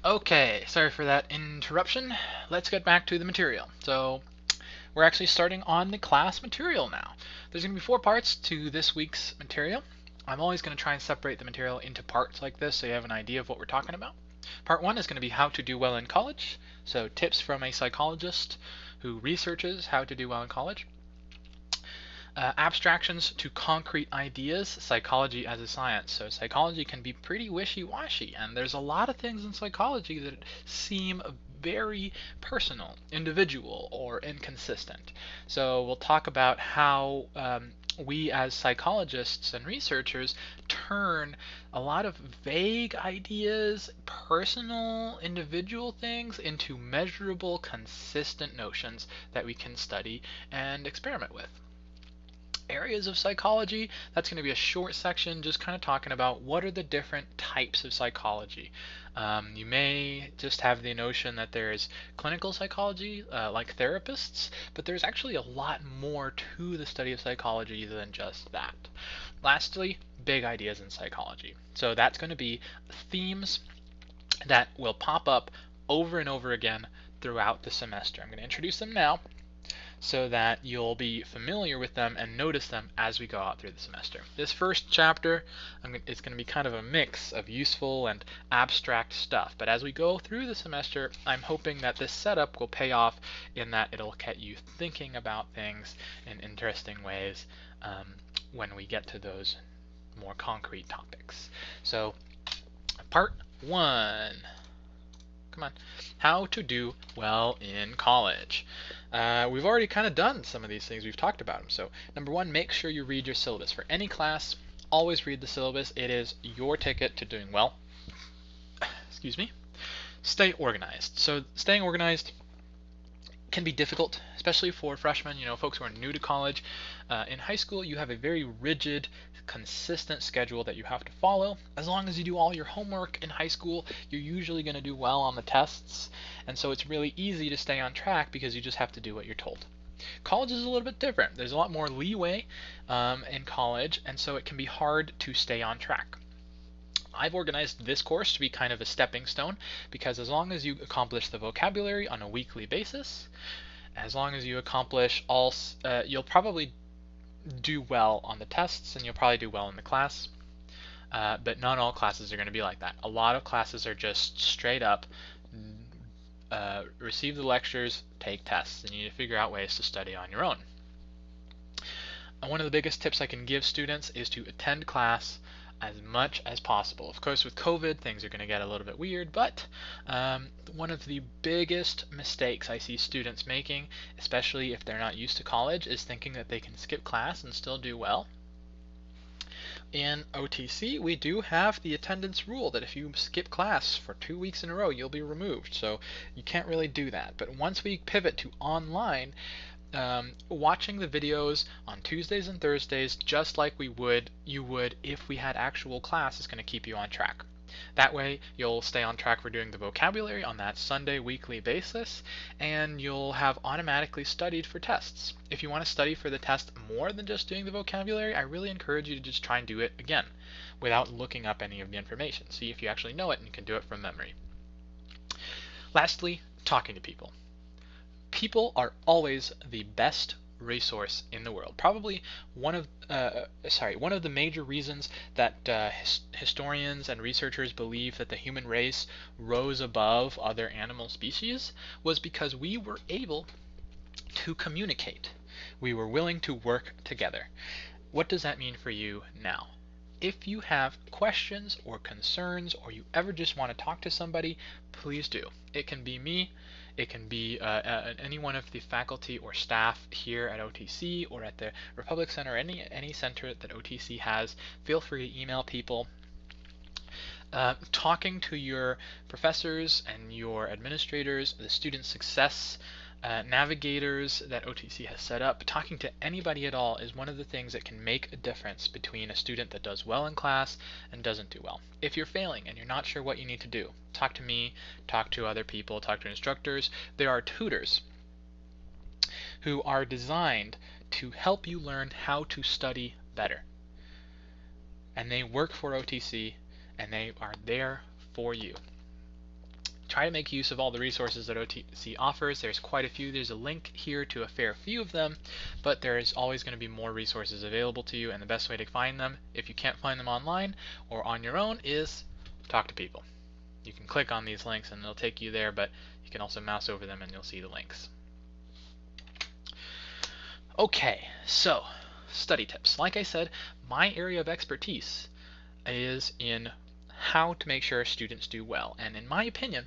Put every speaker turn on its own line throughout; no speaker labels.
Okay, sorry for that interruption. Let's get back to the material. So, we're actually starting on the class material now. There's going to be 4 parts to this week's material. I'm always going to try and separate the material into parts like this so you have an idea of what we're talking about. Part 1 is going to be how to do well in college, so tips from a psychologist who researches how to do well in college. Abstractions to concrete ideas, psychology as a science. So psychology can be pretty wishy-washy, and there's a lot of things in psychology that seem very personal, individual, or inconsistent. So we'll talk about how we as psychologists and researchers turn a lot of vague ideas, personal, individual things into measurable, consistent notions that we can study and experiment with. Areas of psychology, that's going to be a short section just kind of talking about what are the different types of psychology. You may just have the notion that there's clinical psychology, like therapists, but there's actually a lot more to the study of psychology than just that. Lastly, big ideas in psychology. So that's going to be themes that will pop up over and over again throughout the semester. I'm going to introduce them now so that you'll be familiar with them and notice them as we go out through the semester. This first chapter is going to be kind of a mix of useful and abstract stuff, but as we go through the semester, I'm hoping that this setup will pay off in that it'll get you thinking about things in interesting ways when we get to those more concrete topics. So, part 1. Come on. How to do well in college. We've already kind of done some of these things. We've talked about them. So, number 1, make sure you read your syllabus. For any class, always read the syllabus. It is your ticket to doing well. Excuse me. Stay organized. So, staying organized can be difficult, especially for freshmen, folks who are new to college. In high school, you have a very rigid, consistent schedule that you have to follow. As long as you do all your homework in high school, you're usually going to do well on the tests, and so it's really easy to stay on track because you just have to do what you're told. College is a little bit different. There's a lot more leeway in college, and so it can be hard to stay on track. I've organized this course to be kind of a stepping stone because as long as you accomplish the vocabulary on a weekly basis, as long as you accomplish all, you'll probably do well on the tests and you'll probably do well in the class. But not all classes are going to be like that. A lot of classes are just straight up receive the lectures, take tests, and you need to figure out ways to study on your own. And one of the biggest tips I can give students is to attend class as much as possible. Of course, with COVID, things are going to get a little bit weird, but one of the biggest mistakes I see students making, especially if they're not used to college, is thinking that they can skip class and still do well. In OTC, we do have the attendance rule that if you skip class for 2 weeks in a row, you'll be removed. So you can't really do that. But once we pivot to online, watching the videos on Tuesdays and Thursdays just like you would if we had actual class is going to keep you on track. That way you'll stay on track for doing the vocabulary on that Sunday weekly basis, and you'll have automatically studied for tests. If you want to study for the test more than just doing the vocabulary, I really encourage you to just try and do it again without looking up any of the information. See if you actually know it and can do it from memory. Lastly, talking to people. People are always the best resource in the world. Probably one of the major reasons that historians and researchers believe that the human race rose above other animal species was because we were able to communicate. We were willing to work together. What does that mean for you now? If you have questions or concerns or you ever just want to talk to somebody, please do. It can be me. It can be any one of the faculty or staff here at OTC or at the Republic Center, any center that OTC has. Feel free to email people. Talking to your professors and your administrators, the student success navigators that OTC has set up, talking to anybody at all is one of the things that can make a difference between a student that does well in class and doesn't do well. If you're failing and you're not sure what you need to do, talk to me, talk to other people, talk to instructors. There are tutors who are designed to help you learn how to study better. And they work for OTC and they are there for you. try to make use of all the resources that OTC offers. There's quite a few. There's a link here to a fair few of them, but there's always going to be more resources available to you, and the best way to find them, if you can't find them online or on your own, is talk to people. You can click on these links and they'll take you there, but you can also mouse over them and you'll see the links. Okay, so study tips. Like I said, my area of expertise is in how to make sure students do well. And in my opinion,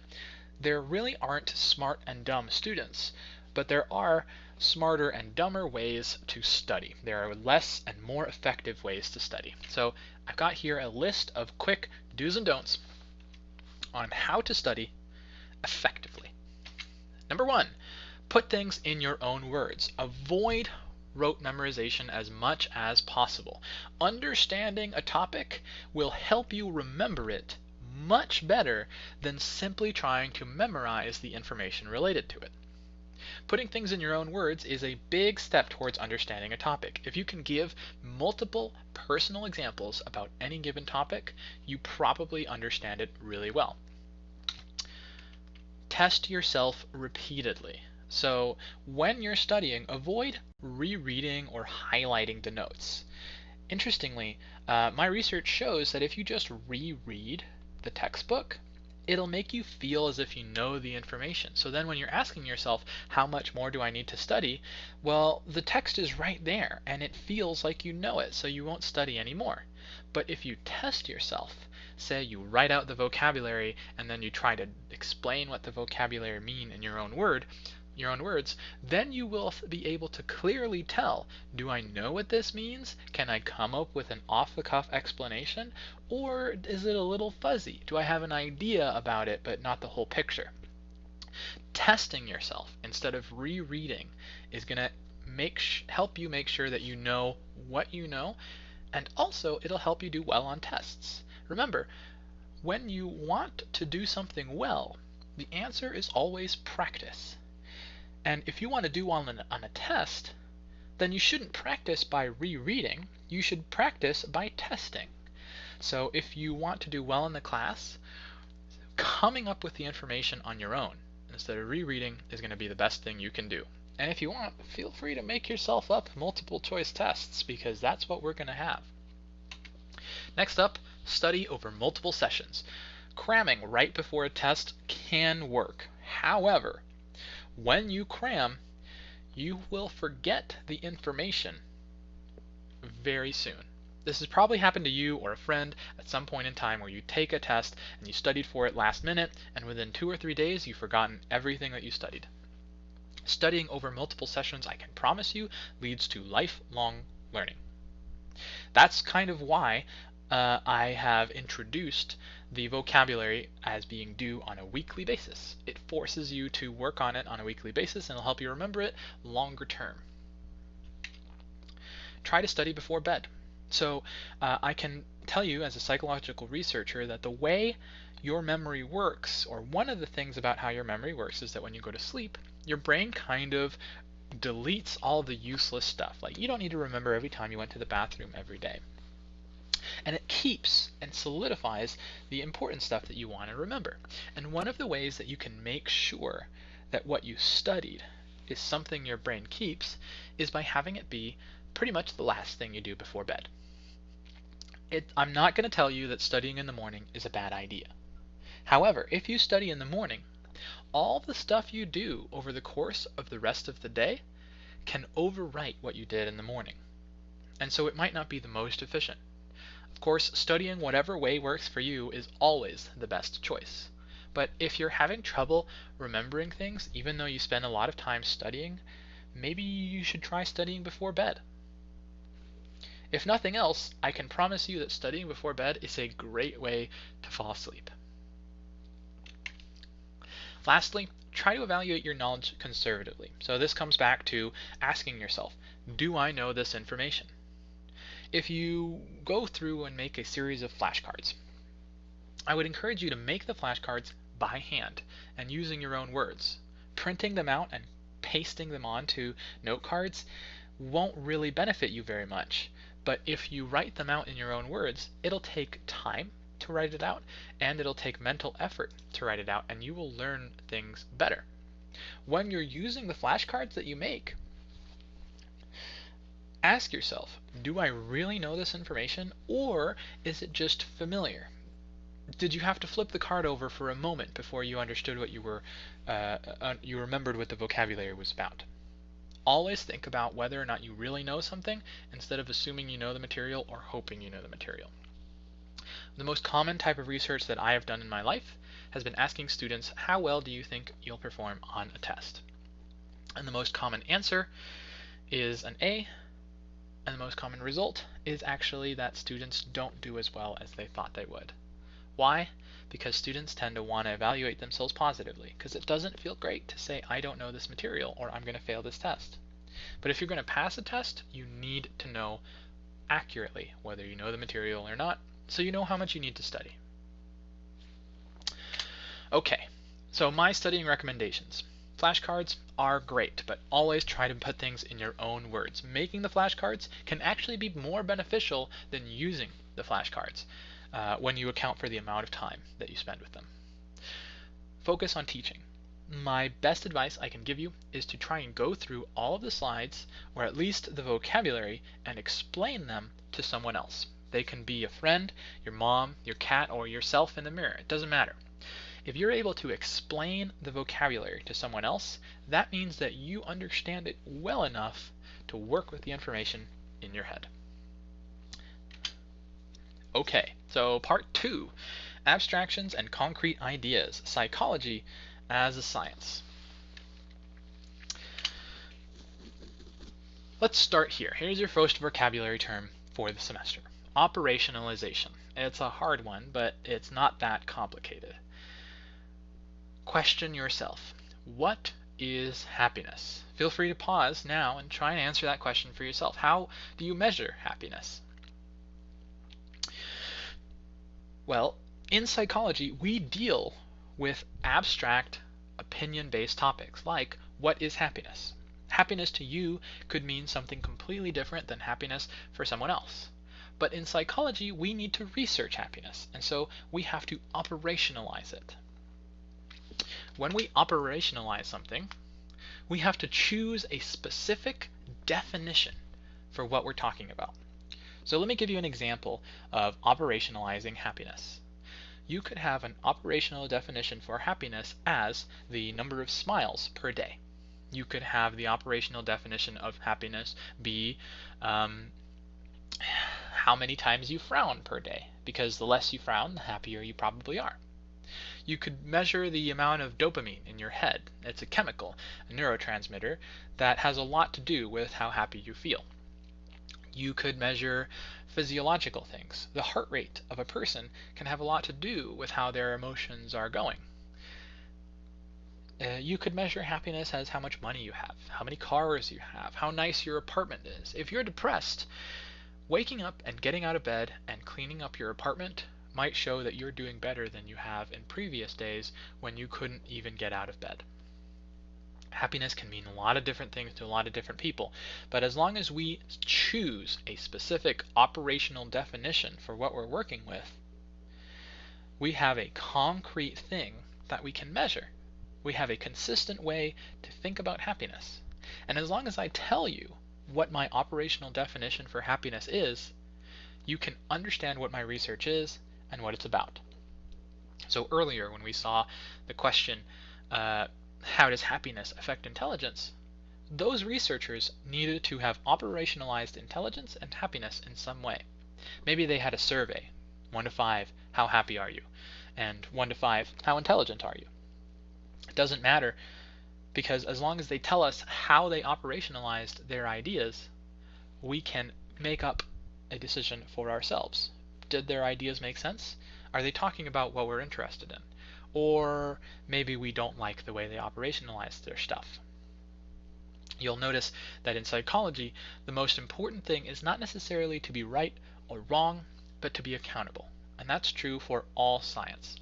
there really aren't smart and dumb students, but there are smarter and dumber ways to study. There are less and more effective ways to study. So I've got here a list of quick do's and don'ts on how to study effectively. Number 1, put things in your own words. Avoid rote memorization as much as possible. Understanding a topic will help you remember it much better than simply trying to memorize the information related to it. Putting things in your own words is a big step towards understanding a topic. If you can give multiple personal examples about any given topic, you probably understand it really well. Test yourself repeatedly. So when you're studying, avoid rereading or highlighting the notes. Interestingly, my research shows that if you just reread the textbook, it'll make you feel as if you know the information. So then when you're asking yourself, how much more do I need to study? Well, the text is right there and it feels like you know it, so you won't study anymore. But if you test yourself, say you write out the vocabulary and then you try to explain what the vocabulary mean in your own words, then you will be able to clearly tell, do I know what this means? Can I come up with an off-the-cuff explanation? Or is it a little fuzzy? Do I have an idea about it but not the whole picture? Testing yourself instead of rereading is going to help you make sure that you know what you know, and also it'll help you do well on tests. Remember, when you want to do something well, the answer is always practice. And if you want to do well on a test, then you shouldn't practice by rereading, you should practice by testing. So if you want to do well in the class, coming up with the information on your own instead of rereading is going to be the best thing you can do. And if you want, feel free to make yourself up multiple choice tests, because that's what we're going to have. Next up, study over multiple sessions. Cramming right before a test can work. However, when you cram, you will forget the information very soon. This has probably happened to you or a friend at some point in time where you take a test and you studied for it last minute, and within 2 or 3 days you've forgotten everything that you studied. Studying over multiple sessions, I can promise you, leads to lifelong learning. That's kind of why I have introduced the vocabulary as being due on a weekly basis. It forces you to work on it on a weekly basis and it'll help you remember it longer term. Try to study before bed. So I can tell you as a psychological researcher that the way your memory works, or one of the things about how your memory works, is that when you go to sleep, your brain kind of deletes all the useless stuff. Like, you don't need to remember every time you went to the bathroom every day. And it keeps and solidifies the important stuff that you want to remember. And one of the ways that you can make sure that what you studied is something your brain keeps is by having it be pretty much the last thing you do before bed. I'm not going to tell you that studying in the morning is a bad idea. However, if you study in the morning, all the stuff you do over the course of the rest of the day can overwrite what you did in the morning. And so it might not be the most efficient. Of course, studying whatever way works for you is always the best choice. But if you're having trouble remembering things, even though you spend a lot of time studying, maybe you should try studying before bed. If nothing else, I can promise you that studying before bed is a great way to fall asleep. Lastly, try to evaluate your knowledge conservatively. So this comes back to asking yourself, do I know this information? If you go through and make a series of flashcards, I would encourage you to make the flashcards by hand and using your own words. Printing them out and pasting them onto note cards won't really benefit you very much, but if you write them out in your own words, it'll take time to write it out, and it'll take mental effort to write it out, and you will learn things better. When you're using the flashcards that you make, ask yourself, do I really know this information, or is it just familiar? Did you have to flip the card over for a moment before you understood what you remembered what the vocabulary was about? Always think about whether or not you really know something instead of assuming you know the material or hoping you know the material. The most common type of research that I have done in my life has been asking students, how well do you think you'll perform on a test? And the most common answer is an A, and the most common result is actually that students don't do as well as they thought they would. Why? Because students tend to want to evaluate themselves positively, because it doesn't feel great to say, I don't know this material, or I'm going to fail this test. But if you're going to pass a test, you need to know accurately whether you know the material or not, so you know how much you need to study. Okay, so my studying recommendations. Flashcards are great, but always try to put things in your own words. Making the flashcards can actually be more beneficial than using the flashcards when you account for the amount of time that you spend with them. Focus on teaching. My best advice I can give you is to try and go through all of the slides, or at least the vocabulary, and explain them to someone else. They can be a friend, your mom, your cat, or yourself in the mirror. It doesn't matter. If you're able to explain the vocabulary to someone else, that means that you understand it well enough to work with the information in your head. Okay, so part 2, abstractions and concrete ideas, psychology as a science. Let's start here. Here's your first vocabulary term for the semester. Operationalization. It's a hard one, but it's not that complicated. Question yourself. What is happiness? Feel free to pause now and try and answer that question for yourself. How do you measure happiness? Well, in psychology, we deal with abstract, opinion-based topics like, what is happiness? Happiness to you could mean something completely different than happiness for someone else. But in psychology, we need to research happiness, and so we have to operationalize it. When we operationalize something, we have to choose a specific definition for what we're talking about. So let me give you an example of operationalizing happiness. You could have an operational definition for happiness as the number of smiles per day. You could have the operational definition of happiness be how many times you frown per day, because the less you frown, the happier you probably are. You could measure the amount of dopamine in your head. It's a chemical, a neurotransmitter, that has a lot to do with how happy you feel. You could measure physiological things. The heart rate of a person can have a lot to do with how their emotions are going. You could measure happiness as how much money you have, how many cars you have, how nice your apartment is. If you're depressed, waking up and getting out of bed and cleaning up your apartment might show that you're doing better than you have in previous days when you couldn't even get out of bed. Happiness can mean a lot of different things to a lot of different people, but as long as we choose a specific operational definition for what we're working with, we have a concrete thing that we can measure. We have a consistent way to think about happiness. And as long as I tell you what my operational definition for happiness is, you can understand what my research is and what it's about. So earlier when we saw the question, how does happiness affect intelligence? Those researchers needed to have operationalized intelligence and happiness in some way. Maybe they had a survey, 1 to 5, how happy are you? And 1 to 5, how intelligent are you? It doesn't matter, because as long as they tell us how they operationalized their ideas, we can make up a decision for ourselves. Did their ideas make sense? Are they talking about what we're interested in? Or maybe we don't like the way they operationalize their stuff. You'll notice that in psychology, the most important thing is not necessarily to be right or wrong, but to be accountable. And that's true for all science.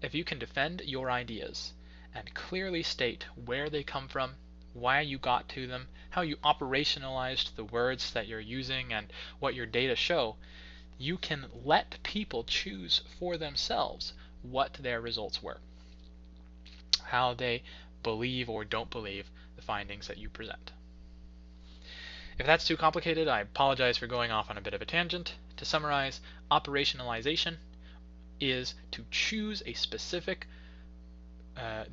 If you can defend your ideas and clearly state where they come from, why you got to them, how you operationalized the words that you're using, and what your data show, you can let people choose for themselves what their results were. how they believe or don't believe the findings that you present. If that's too complicated, I apologize for going off on a bit of a tangent. To summarize, operationalization is to choose a specific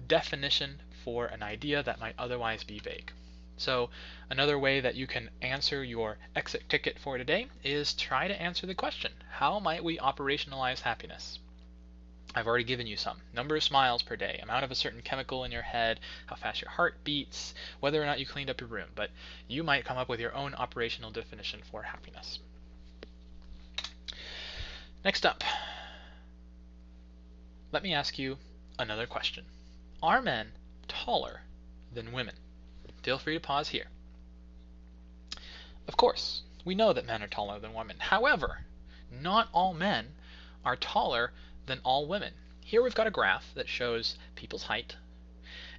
definition for an idea that might otherwise be vague. So another way that you can answer your exit ticket for today is try to answer the question, how might we operationalize happiness? I've already given you some. Number of smiles per day, amount of a certain chemical in your head, how fast your heart beats, whether or not you cleaned up your room. But you might come up with your own operational definition for happiness. Next up, let me ask you another question. Are men taller than women? Feel free to pause here. Of course, we know that men are taller than women. However, not all men are taller than all women. Here we've got a graph that shows people's height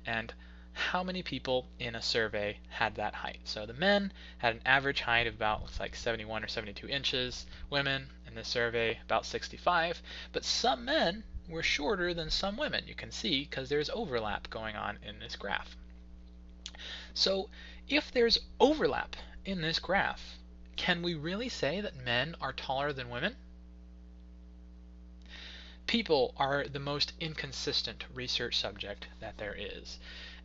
and how many people in a survey had that height. So the men had an average height of about, looks like 71 or 72 inches. Women in this survey about 65. But some men were shorter than some women. You can see because there's overlap going on in this graph. So if there's overlap in this graph, can we really say that men are taller than women? People are the most inconsistent research subject that there is.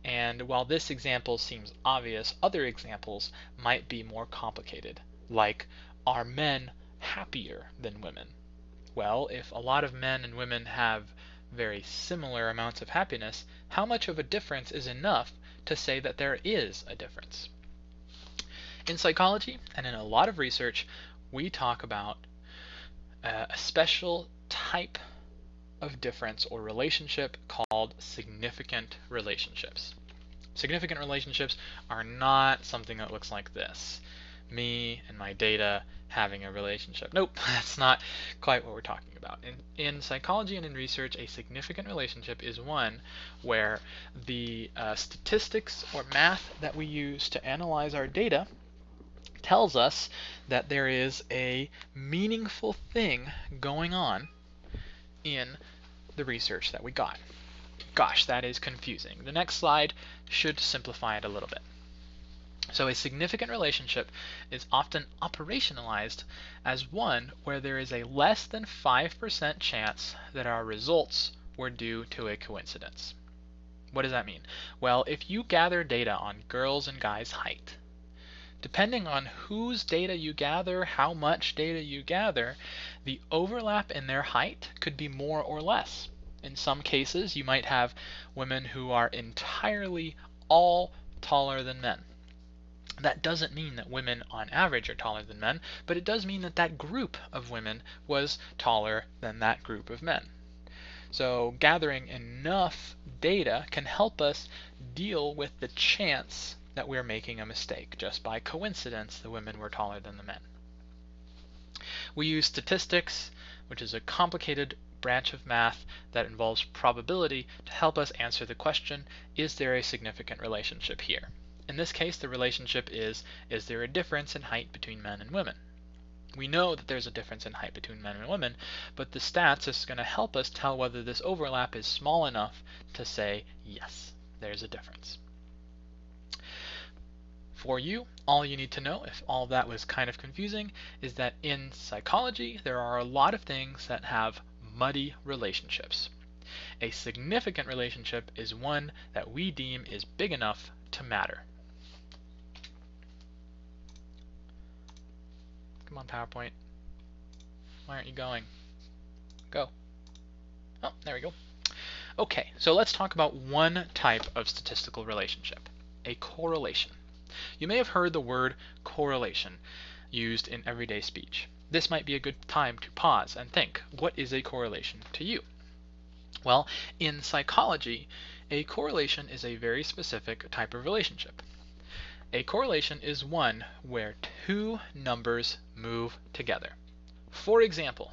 And while this example seems obvious, other examples might be more complicated. Like, are men happier than women? Well, if a lot of men and women have very similar amounts of happiness, how much of a difference is enough to say that there is a difference? In psychology and in a lot of research, we talk about a special type of difference or relationship called significant relationships. Significant relationships are not something that looks like this. Me and my data having a relationship. Nope, that's not quite what we're talking about. In psychology and in research, a significant relationship is one where the statistics or math that we use to analyze our data tells us that there is a meaningful thing going on in the research that we got. Gosh, that is confusing. The next slide should simplify it a little bit. So a significant relationship is often operationalized as one where there is a less than 5% chance that our results were due to a coincidence. What does that mean? Well, if you gather data on girls' and guys' height, depending on whose data you gather, how much data you gather, the overlap in their height could be more or less. In some cases, you might have women who are entirely all taller than men. That doesn't mean that women on average are taller than men, but it does mean that that group of women was taller than that group of men. So gathering enough data can help us deal with the chance that we're making a mistake. Just by coincidence, the women were taller than the men. We use statistics, which is a complicated branch of math that involves probability, to help us answer the question, is there a significant relationship here? In this case, the relationship is there a difference in height between men and women? We know that there's a difference in height between men and women, but the stats is going to help us tell whether this overlap is small enough to say, yes, there's a difference. For you, all you need to know, if all of that was kind of confusing, is that in psychology, there are a lot of things that have muddy relationships. A significant relationship is one that we deem is big enough to matter. Come on, PowerPoint. Why aren't you going? Go. Oh, there we go. Okay, so let's talk about one type of statistical relationship, a correlation. You may have heard the word correlation used in everyday speech. This might be a good time to pause and think, what is a correlation to you? Well, in psychology, a correlation is a very specific type of relationship. A correlation is one where two numbers move together. For example,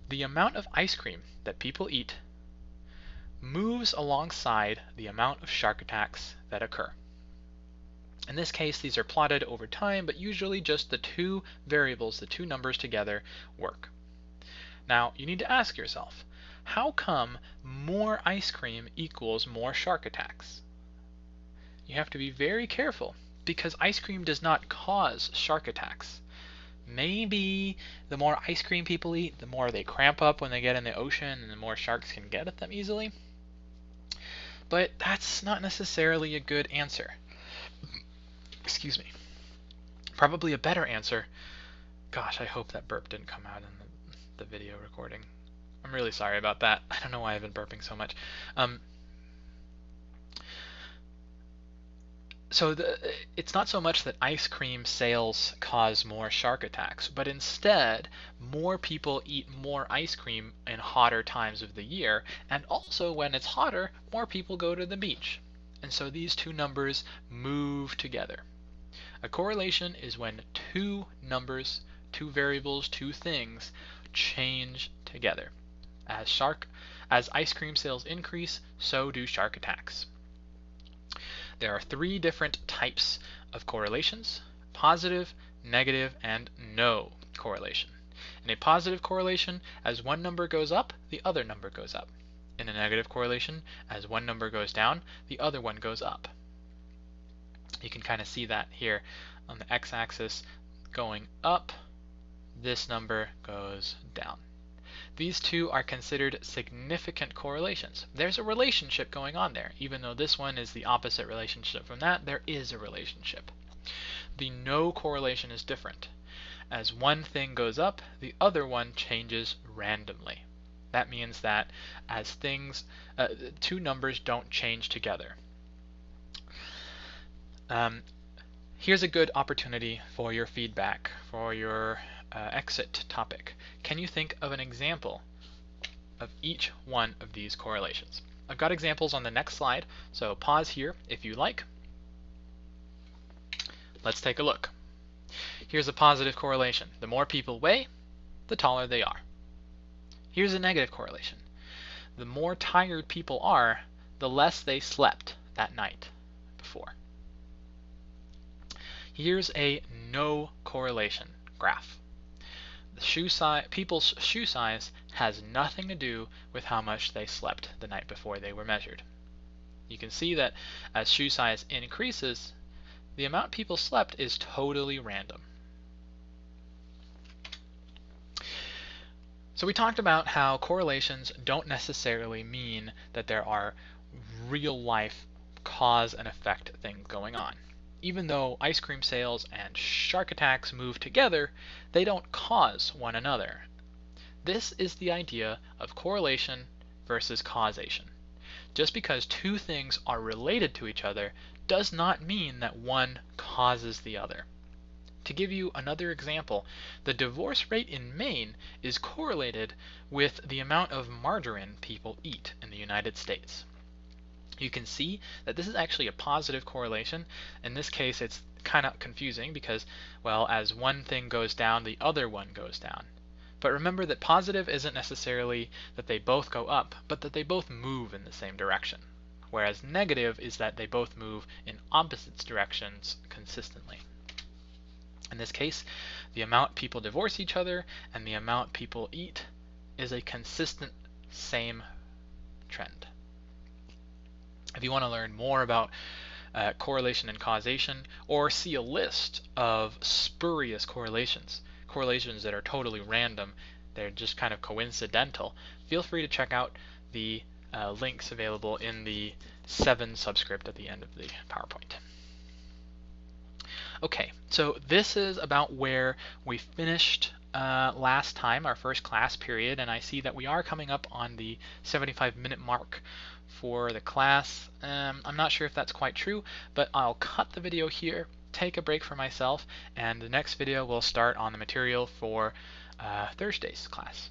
the amount of ice cream that people eat moves alongside the amount of shark attacks that occur. In this case, these are plotted over time, but usually just the two variables, the two numbers together, work. Now, you need to ask yourself, how come more ice cream equals more shark attacks? You have to be very careful because ice cream does not cause shark attacks. Maybe the more ice cream people eat, the more they cramp up when they get in the ocean and the more sharks can get at them easily. But that's not necessarily a good answer. Excuse me. Probably a better answer. Gosh, I hope that burp didn't come out in the video recording. I'm really sorry about that. I don't know why I've been burping so much. So it's not so much that ice cream sales cause more shark attacks, but instead more people eat more ice cream in hotter times of the year, and also when it's hotter, more people go to the beach. And so these two numbers move together. A correlation is when two numbers, two variables, two things change together. As ice cream sales increase, so do shark attacks. There are three different types of correlations: positive, negative, and no correlation. In a positive correlation, as one number goes up, the other number goes up. In a negative correlation, as one number goes down, the other one goes up. You can kind of see that here on the x-axis going up, this number goes down. These two are considered significant correlations. There's a relationship going on there. Even though this one is the opposite relationship from that, there is a relationship. The no correlation is different. As one thing goes up, the other one changes randomly. That means that as two numbers don't change together. Here's a good opportunity for your feedback, for your exit topic. Can you think of an example of each one of these correlations? I've got examples on the next slide, so pause here if you like. Let's take a look. Here's a positive correlation. The more people weigh, the taller they are. Here's a negative correlation. The more tired people are, the less they slept that night before. Here's a no correlation graph. People's shoe size has nothing to do with how much they slept the night before they were measured. You can see that as shoe size increases, the amount people slept is totally random. So we talked about how correlations don't necessarily mean that there are real life cause and effect things going on. Even though ice cream sales and shark attacks move together, they don't cause one another. This is the idea of correlation versus causation. Just because two things are related to each other does not mean that one causes the other. To give you another example, the divorce rate in Maine is correlated with the amount of margarine people eat in the United States. You can see that this is actually a positive correlation. In this case, it's kind of confusing because, well, as one thing goes down, the other one goes down. But remember that positive isn't necessarily that they both go up, but that they both move in the same direction. Whereas negative is that they both move in opposite directions consistently. In this case, the amount people divorce each other and the amount people eat is a consistent same trend. If you want to learn more about correlation and causation, or see a list of spurious correlations that are totally random, they're just kind of coincidental, feel free to check out the links available in the 7 subscript at the end of the PowerPoint. Okay, so this is about where we finished last time, our first class period, and I see that we are coming up on the 75-minute mark for the class. I'm not sure if that's quite true, but I'll cut the video here, take a break for myself, and the next video will start on the material for Thursday's class.